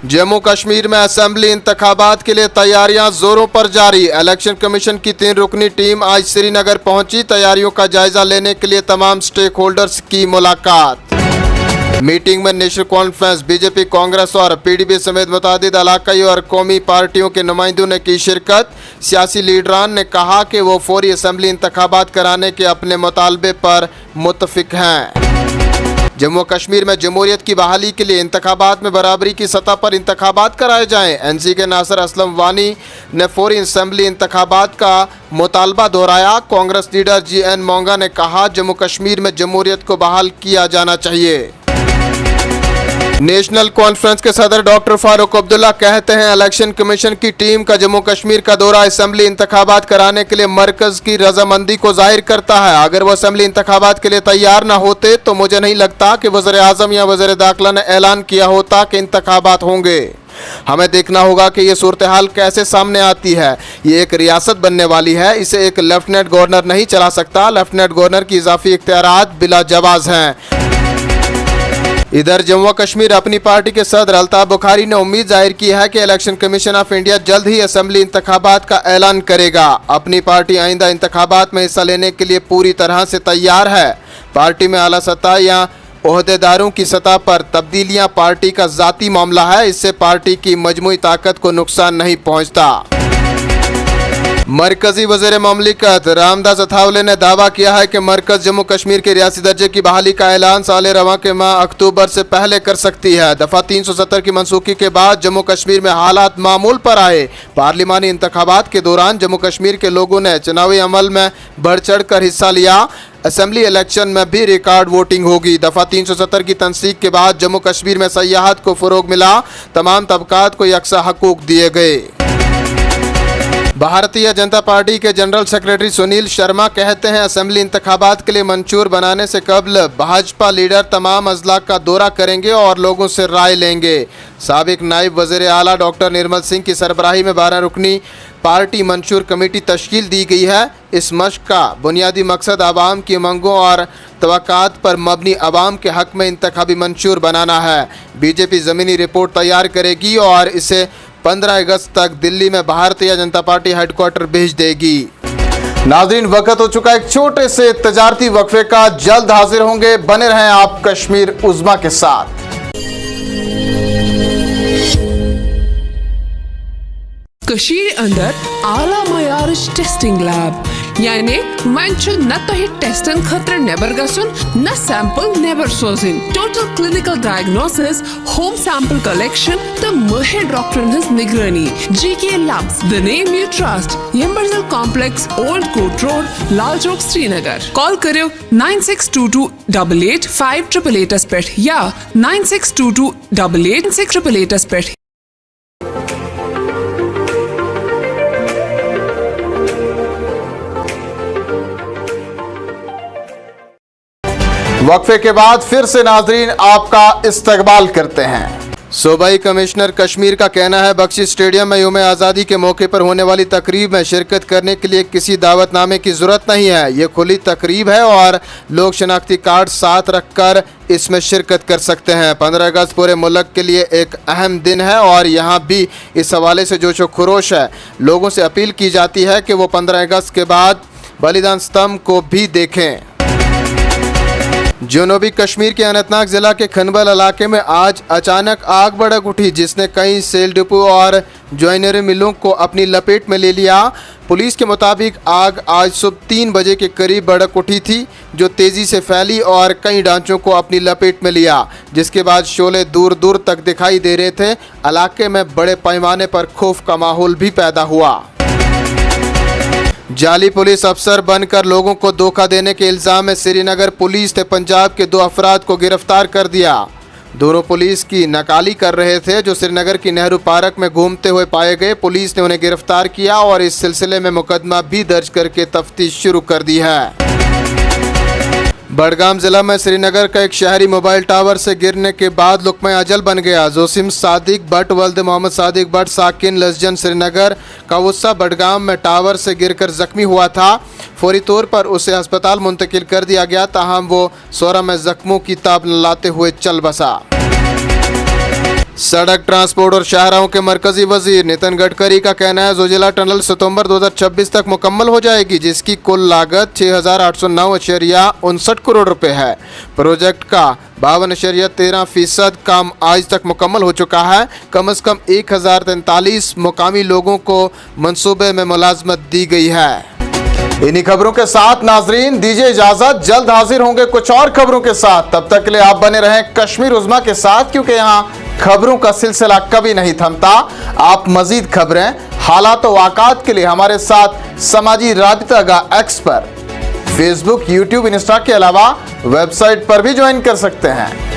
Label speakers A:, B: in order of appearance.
A: जम्मू कश्मीर में असेंबली इंतखाबात के लिए तैयारियां जोरों पर जारी। इलेक्शन कमीशन की 3 रुकनी टीम आज श्रीनगर पहुंची। तैयारियों का जायजा लेने के लिए तमाम स्टेक होल्डर्स की मुलाकात। मीटिंग में नेशनल कॉन्फ्रेंस, बीजेपी, कांग्रेस और पीडीपी समेत मुतादिद इलाकाई और कौमी पार्टियों के नुमाइंदों ने की शिरकत। सियासी लीडरान ने कहा कि वो फौरी असेंबली इंतखाबात कराने के अपने मुतालबे पर मुत्तफिक हैं। जम्मू कश्मीर में जमहूरियत की बहाली के लिए इंतखाबात में बराबरी की सतह पर इंतखाबात कराए जाएं। एनसी के नासिर असलम वानी ने फौरी असेंबली इंतखाबात का मुतालबा दोहराया। कांग्रेस लीडर जीएन मोंगा ने कहा जम्मू कश्मीर में जमहूरियत को बहाल किया जाना चाहिए। नेशनल कॉन्फ्रेंस के सदर डॉक्टर फारूक अब्दुल्ला कहते हैं इलेक्शन कमीशन की टीम का जम्मू कश्मीर का दौरा असेंबली इंतखाबात कराने के लिए मरकज की रजामंदी को जाहिर करता है। अगर वो असेंबली इंतखाबात के लिए तैयार न होते तो मुझे नहीं लगता कि वज़ीर आज़म या वज़ीर दाखिला ने ऐलान किया होता कि इंतखाबात होंगे। हमें देखना होगा कि ये सूरत हाल कैसे सामने आती है। ये एक रियासत बनने वाली है, इसे एक लेफ्टिनेंट गवर्नर नहीं चला सकता। लेफ्टिनेंट गवर्नर की इजाफी इख्तियारात बिला जवाज हैं। इधर जम्मू कश्मीर अपनी पार्टी के सदर अल्ताफ बुखारी ने उम्मीद जाहिर की है कि इलेक्शन कमीशन ऑफ इंडिया जल्द ही असेंबली इंतखाबात का ऐलान करेगा। अपनी पार्टी आइंदा इंतखाबात में हिस्सा लेने के लिए पूरी तरह से तैयार है। पार्टी में आला सतह या ओहदेदारों की सतह पर तब्दीलियां पार्टी का जाती मामला है, इससे पार्टी की मजमूई ताकत को नुकसान नहीं पहुंचता। मरकजी वज़ीर ममलिकत रामदास अथावले ने दावा किया है कि मरकज जम्मू कश्मीर के रियासी दर्जे की बहाली का ऐलान साल रवां के माह अक्टूबर से पहले कर सकती है। दफ़ा 370 की मनसूखी के बाद जम्मू कश्मीर में हालात मामूल पर आए। पार्लिमानी इंतखाबात के दौरान जम्मू कश्मीर के लोगों ने चुनावी अमल में बढ़ चढ़ कर हिस्सा लिया। असेंबली इलेक्शन में भी रिकॉर्ड वोटिंग होगी। दफ़ा 370 की तनसीक के बाद जम्मू कश्मीर में सयाहत को फ़रोग मिला। तमाम तबकात को यकसा हकूक़ दिए गए। भारतीय जनता पार्टी के जनरल सेक्रेटरी सुनील शर्मा कहते हैं असेंबली इंतखाबात के लिए मंशूर बनाने से कबल भाजपा लीडर तमाम अजला का दौरा करेंगे और लोगों से राय लेंगे। साबिक नायब वज़ीर आला डॉक्टर निर्मल सिंह की सरबराही में 12 रुकनी पार्टी मंशूर कमेटी तश्कील दी गई है। इस मश्क का बुनियादी मकसद आवाम की उमंगों और तवक्कात पर मबनी आवाम के हक़ में इंतखाबी मंशूर बनाना है। बीजेपी ज़मीनी रिपोर्ट तैयार करेगी और इसे 15 अगस्त तक दिल्ली में भारतीय जनता पार्टी हेडक्वार्टर भेज देगी। नाज़रीन, वक्त हो चुका है एक छोटे से तजारती वक्फे का। जल्द हाजिर होंगे, बने रहें आप कश्मीर उज़्मा के साथ।
B: कशीर अंदर आला मयारिश टेस्टिंग लैब यानी वंचु न तो ही टेस्टन खतर नेबर गसुन न सैंपल नेबर सोजिन। Total clinical diagnosis, home sample collection द महर डॉक्टरन हज निगरानी। GK labs, the name you trust, Yemberzal complex, old court road, Lal Chowk, Srinagar. Call करो 9622885888 पेट या 9622886888 पेट।
A: वक्फे के बाद फिर से नाजरीन आपका इस्तकबाल करते हैं। सूबाई कमिश्नर कश्मीर का कहना है बख्शी स्टेडियम में यौम आज़ादी के मौके पर होने वाली तकरीब में शिरकत करने के लिए किसी दावतनामे की ज़रूरत नहीं है। ये खुली तकरीब है और लोग शनाख्ती कार्ड साथ रखकर इसमें शिरकत कर सकते हैं। 15 अगस्त पूरे मुल्क के लिए एक अहम दिन है और यहाँ भी इस हवाले से जोशो खरोश है। लोगों से अपील की जाती है कि वो 15 अगस्त के बाद बलिदान स्तंभ को भी देखें। जनूबी कश्मीर के अनंतनाग ज़िला के खनबल इलाके में आज अचानक आग भड़क उठी, जिसने कई सेल डिपो और ज्वाइनरी मिलों को अपनी लपेट में ले लिया। पुलिस के मुताबिक आग आज सुबह 3 बजे के करीब भड़क उठी थी, जो तेज़ी से फैली और कई ढांचों को अपनी लपेट में लिया, जिसके बाद शोले दूर दूर तक दिखाई दे रहे थे। इलाके में बड़े पैमाने पर खौफ का माहौल भी पैदा हुआ। जाली पुलिस अफसर बनकर लोगों को धोखा देने के इल्ज़ाम में श्रीनगर पुलिस ने पंजाब के 2 अफराद को गिरफ्तार कर दिया। दोनों पुलिस की नकाली कर रहे थे, जो श्रीनगर की नेहरू पार्क में घूमते हुए पाए गए। पुलिस ने उन्हें गिरफ्तार किया और इस सिलसिले में मुकदमा भी दर्ज करके तफ्तीश शुरू कर दी है। बडगाम जिला में श्रीनगर का एक शहरी मोबाइल टावर से गिरने के बाद लुकमा अजल बन गया। जोसिम सादिक भट्ट वल्द मोहम्मद सादिक भट्ट साकिन लजजन श्रीनगर का वस्सा बडगाम में टावर से गिरकर जख्मी हुआ था। फौरी तौर पर उसे अस्पताल मुंतकिल कर दिया गया, ताहम वो सोरा में जख्मों की ताब लाते हुए चल बसा। सड़क ट्रांसपोर्ट और शाहराहों के मरकजी वजीर नितिन गडकरी का कहना है जोजिला टनल सितंबर 2026 तक मुकम्मल हो जाएगी, जिसकी कुल लागत 6,809.59 करोड़ रुपए है। प्रोजेक्ट का 52.13% काम आज तक मुकम्मल हो चुका है। कम से कम 1043 मुकामी लोगों को मंसूबे में मुलाजमत दी गई है। इन्हीं खबरों के साथ नाजरीन दीजिए इजाजत, जल्द हाजिर होंगे कुछ और खबरों के साथ। तब तक के लिए आप बने रहें कश्मीर उज़्मा के साथ, क्योंकि यहाँ खबरों का सिलसिला कभी नहीं थमता। आप मजीद खबरें, हालात व वाक़ात के लिए हमारे साथ समाजी राबिता एक्स पर फेसबुक, यूट्यूब, इंस्टा के अलावा वेबसाइट पर भी ज्वाइन कर सकते हैं।